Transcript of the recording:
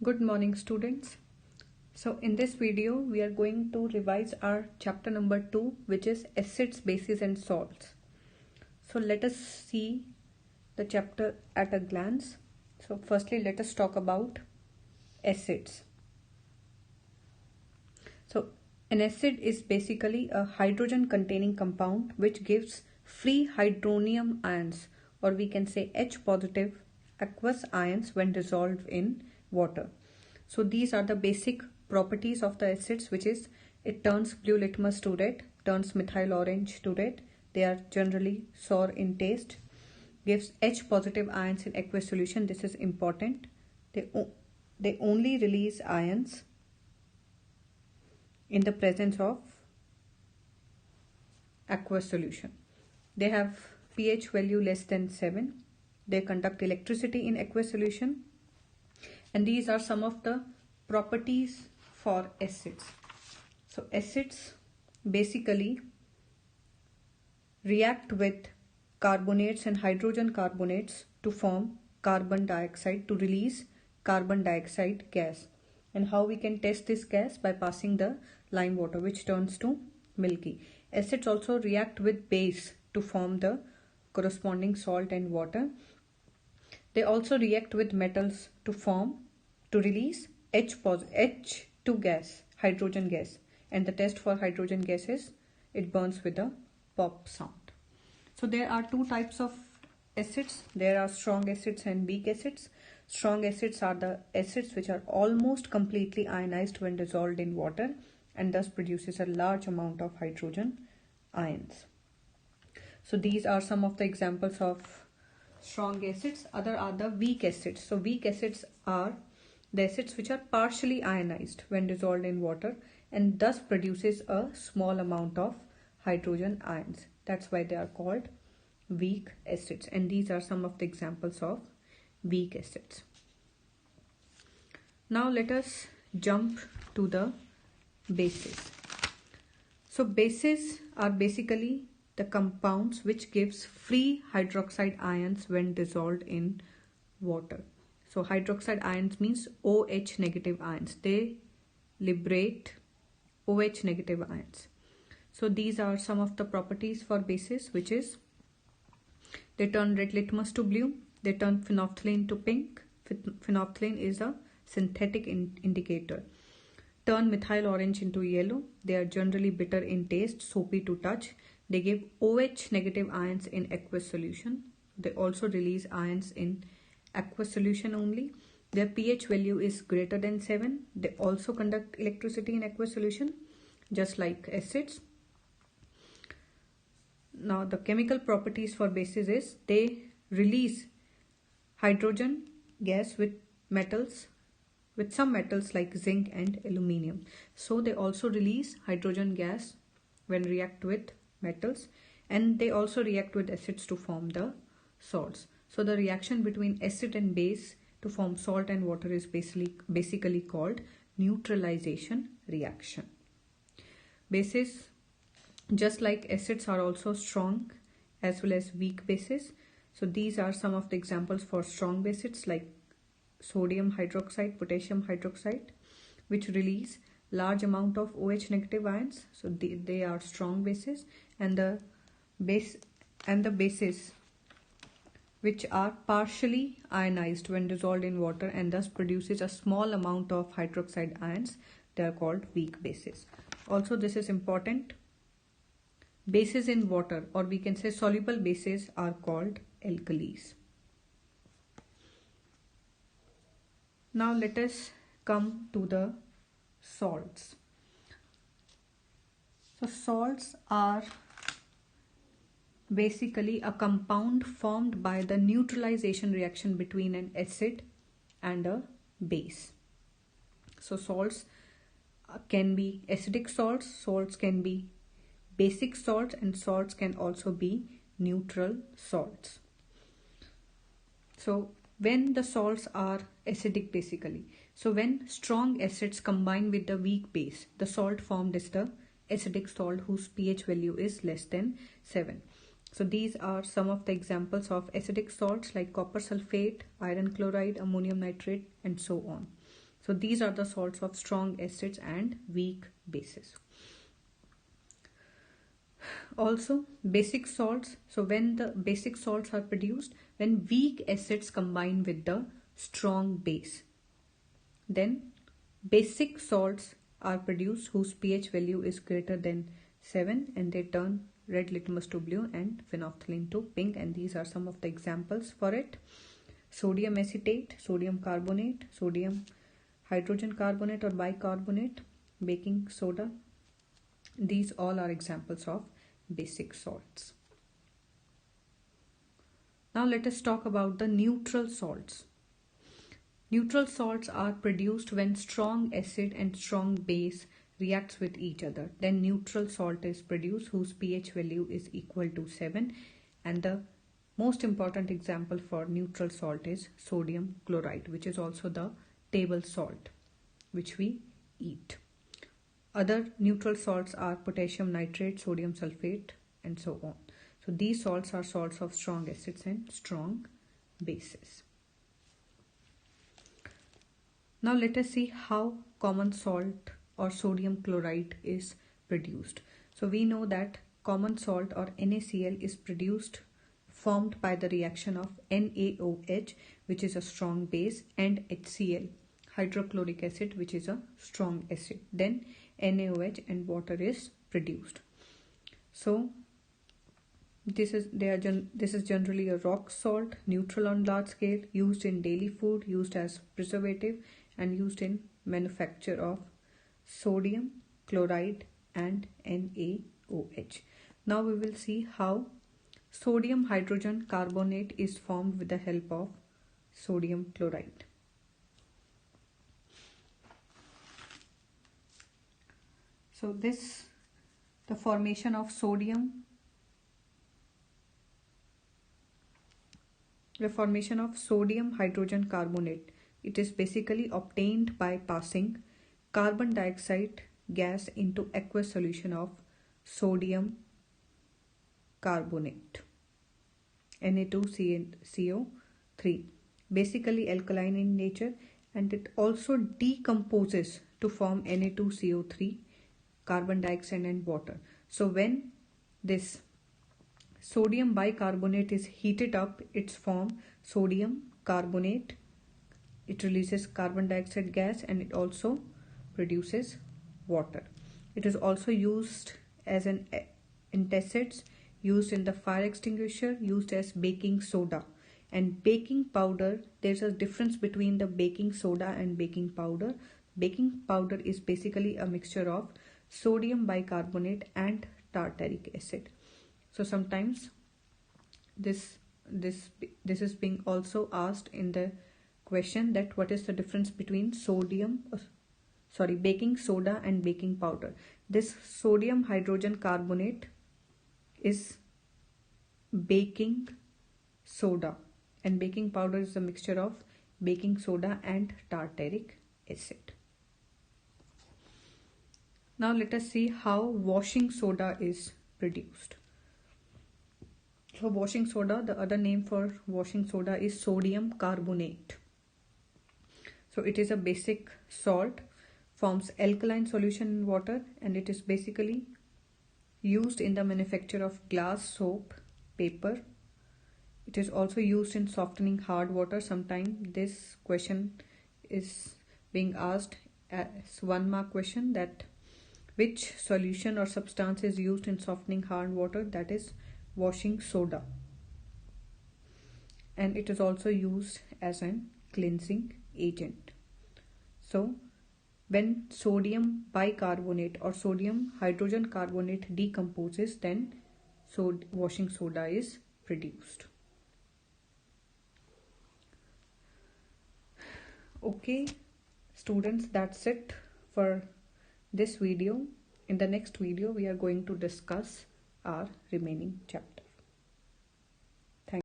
Good morning, students. So in this video we are going to revise our chapter number 2, which is acids, bases and salts. So let us see the chapter at a glance. So firstly let us talk about acids. So an acid is basically a hydrogen containing compound which gives free hydronium ions, or we can say H positive aqueous ions when dissolved in water. So these are the basic properties of the acids, which is it turns blue litmus to red, turns methyl orange to red. They are generally sour in taste, gives H positive ions in aqueous solution. This is important. They only release ions in the presence of aqueous solution. They have pH value less than 7. They conduct electricity in aqueous solution. And these are some of the properties for acids. So acids basically react with carbonates and hydrogen carbonates to form carbon dioxide, to release carbon dioxide gas. And how we can test this gas? By passing the lime water, which turns to milky. Acids also react with base to form the corresponding salt and water. They also react with metals to release H2 gas, hydrogen gas. And the test for hydrogen gas is it burns with a pop sound. So there are two types of acids. There are strong acids and weak acids. Strong acids are the acids which are almost completely ionized when dissolved in water and thus produces a large amount of hydrogen ions. So these are some of the examples of strong acids. Other are the weak acids. So weak acids are the acids which are partially ionized when dissolved in water and thus produces a small amount of hydrogen ions. That's why they are called weak acids, and these are some of the examples of weak acids. Now let us jump to the bases. So bases are basically the compounds which gives free hydroxide ions when dissolved in water. So hydroxide ions means OH negative ions. They liberate OH negative ions. So these are some of the properties for bases, which is they turn red litmus to blue, they turn phenolphthalein to pink. Phenolphthalein is a synthetic indicator. Turn methyl orange into yellow. They are generally bitter in taste, soapy to touch. They give OH negative ions in aqueous solution. They also release ions in aqueous solution only. Their pH value is greater than 7. They also conduct electricity in aqueous solution, just like acids. Now the chemical properties for bases is they release hydrogen gas with some metals like zinc and aluminium. So they also release hydrogen gas when react with metals, and they also react with acids to form the salts. So the reaction between acid and base to form salt and water is basically called neutralization reaction. Bases, just like acids, are also strong as well as weak bases. So these are some of the examples for strong bases like sodium hydroxide, potassium hydroxide, which release large amount of OH negative ions. So they are strong bases, and the bases which are partially ionized when dissolved in water and thus produces a small amount of hydroxide ions, they are called weak bases. Also, this is important, bases in water, or we can say soluble bases, are called alkalis. Now let us come to the salts. So salts are basically a compound formed by the neutralization reaction between an acid and a base. So salts can be acidic salts can be basic salts, and salts can also be neutral salts. So when the salts are acidic basically, so when strong acids combine with the weak base, the salt formed is the acidic salt whose pH value is less than 7. So these are some of the examples of acidic salts like copper sulfate, iron chloride, ammonium nitrate, and so on. So these are the salts of strong acids and weak bases. Also, basic salts. So when the basic salts are produced, when weak acids combine with the strong base, then basic salts are produced whose pH value is greater than 7, and they turn red litmus to blue and phenolphthalein to pink. And these are some of the examples for it: sodium acetate, sodium carbonate, sodium hydrogen carbonate or bicarbonate, baking soda. These all are examples of basic salts. Now let us talk about the neutral salts. Neutral salts are produced when strong acid and strong base reacts with each other. Then neutral salt is produced whose pH value is equal to 7, and the most important example for neutral salt is sodium chloride, which is also the table salt which we eat. Other neutral salts are potassium nitrate, sodium sulfate, and so on. So these salts are salts of strong acids and strong bases. Now let us see how common salt or sodium chloride is produced. So we know that common salt or NaCl is formed by the reaction of NaOH, which is a strong base, and HCl, hydrochloric acid, which is a strong acid. Then NaOH and water is produced. So this is generally a rock salt, neutral on large scale, used in daily food, used as preservative, and used in manufacture of sodium chloride and NaOH. Now we will see how sodium hydrogen carbonate is formed with the help of sodium chloride. So the formation of sodium hydrogen carbonate, it is basically obtained by passing carbon dioxide gas into aqueous solution of sodium carbonate, Na2CO3, basically alkaline in nature, and it also decomposes to form Na2CO3, carbon dioxide and water. So when this sodium bicarbonate is heated up, it's formed sodium carbonate. It releases carbon dioxide gas and it also produces water. It is also used as an antacids, used in the fire extinguisher, used as baking soda. And baking powder, there's a difference between the baking soda and baking powder. Baking powder is basically a mixture of sodium bicarbonate and tartaric acid. So sometimes this is being also asked in the question, that what is the difference between baking soda and baking powder. This sodium hydrogen carbonate is baking soda, and baking powder is a mixture of baking soda and tartaric acid. Now let us see how washing soda is produced. So washing soda, the other name for washing soda is sodium carbonate. So it is a basic salt, forms alkaline solution in water, and it is basically used in the manufacture of glass, soap, paper. It is also used in softening hard water. Sometimes this question is being asked as 1 mark question, that which solution or substance is used in softening hard water? That is washing soda. And it is also used as an cleansing agent. So when sodium bicarbonate or sodium hydrogen carbonate decomposes, then washing soda is produced. Okay students, that's it for this video. In the next video we are going to discuss our remaining chapter.